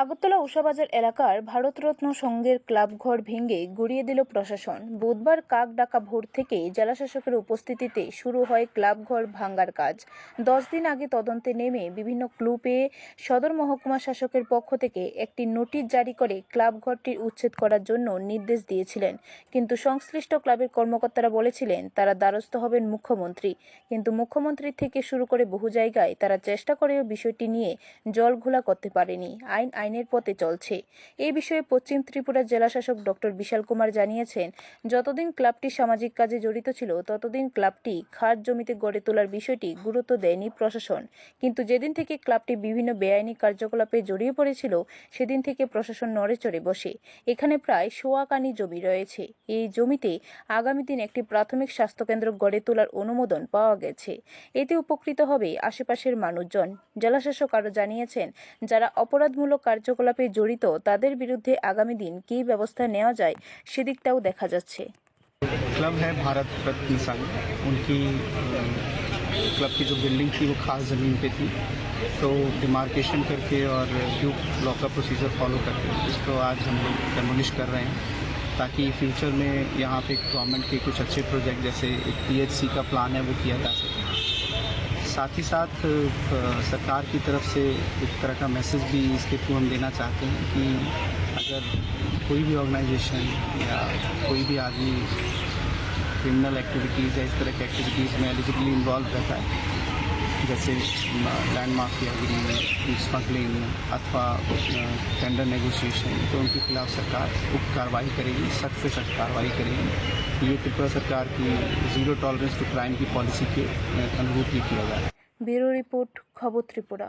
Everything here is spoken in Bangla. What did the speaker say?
আগরতলা উষাবাজার এলাকার ভারতরত্ন সংঘের ক্লাবঘর ভেঙে গুড়িয়ে দিল প্রশাসন। বুধবার কাক ডাকা ভোর থেকে জেলাশাসকের উপস্থিতিতে শুরু হয় ক্লাবঘর ভাঙার কাজ। 10 দিন আগে তদন্তে নেমে বিভিন্ন ক্লু পেয়ে সদর মহকুমা শাসকের পক্ষ থেকে একটি নোটিশ জারি করে ক্লাবঘরটির উচ্ছেদ করার জন্য নির্দেশ দিয়েছিলেন। কিন্তু সংশ্লিষ্ট ক্লাবের কর্মকর্তারা বলেছিলেন তারা দ্বারস্থ হবেন মুখ্যমন্ত্রী। কিন্তু মুখ্যমন্ত্রী থেকে শুরু করে বহু জায়গায় তারা চেষ্টা করেও বিষয়টি নিয়ে জলঘোলা করতে পারেনি। আইনের পথে চলছে। এই বিষয়ে পশ্চিম ত্রিপুরা জেলাশাসক ডক্টর বিশাল কুমার জানিয়েছেন, যতদিন ক্লাবটি সামাজিক কাজে জড়িত ছিল ততদিন ক্লাবটি খাস জমিতে গড়ে তোলার বিষয়টি গুরুত্ব দেয়নি প্রশাসন। কিন্তু যেদিন থেকে ক্লাবটি বিভিন্ন বেআইনি কার্যকলাপে জড়িয়ে পড়েছিল সেদিন থেকে প্রশাসন নড়েচড়ে বসে। এখানে প্রায় সোয়াকানি জমি রয়েছে। এই জমিতে আগামী দিন একটি প্রাথমিক স্বাস্থ্যকেন্দ্র গড়ে তোলার অনুমোদন পাওয়া গেছে। এতে উপকৃত হবে আশেপাশের মানুষজন। জেলাশাসক আরও জানিয়েছেন, যারা অপরাধমূলক কার্যকলাপে জড়িত তাদের বিরুদ্ধে আগামী দিন কী ব্যবস্থা নেওয়া যায় সেদিকটাও দেখা যাচ্ছে। क्लब है भारत रत्न संघ, उनकी क्लब की जो बिल्डिंग थी वो खास ज़मीन पे थी, तो डिमार्केशन करके और ड्यू लॉ का प्रोसीजर फॉलो करके इसको आज हम लोग डेमोलिश कर रहे हैं, ताकि फ्यूचर में यहाँ पे गवर्नमेंट के कुछ अच्छे प्रोजेक्ट जैसे एक PHC का प्लान है वो किया जा सके। साथ ही साथ सरकार की तरफ से एक तरह का मैसेज भी इसके थ्रू हम देना चाहते हैं कि अगर कोई भी ऑर्गेनाइजेशन या कोई भी आदमी क्रिमिनल एक्टिविटीज़ या इस तरह की एक्टिविटीज़ में एलिजिबली इन्वॉल्व रहता है, जैसे लैंड माफियागिरी, स्मगलिंग अथवा टेंडर नेगोशिएशन, तो उनके खिलाफ सरकार उक्त कार्रवाई करेगी, सख्त से सख्त कार्रवाई करेगी। ये त्रिपुरा सरकार की ज़ीरो टॉलरेंस टू क्राइम की पॉलिसी के अनुरूप ही किया जा रहा है। ब्यूरो रिपोर्ट, खबर त्रिपुरा।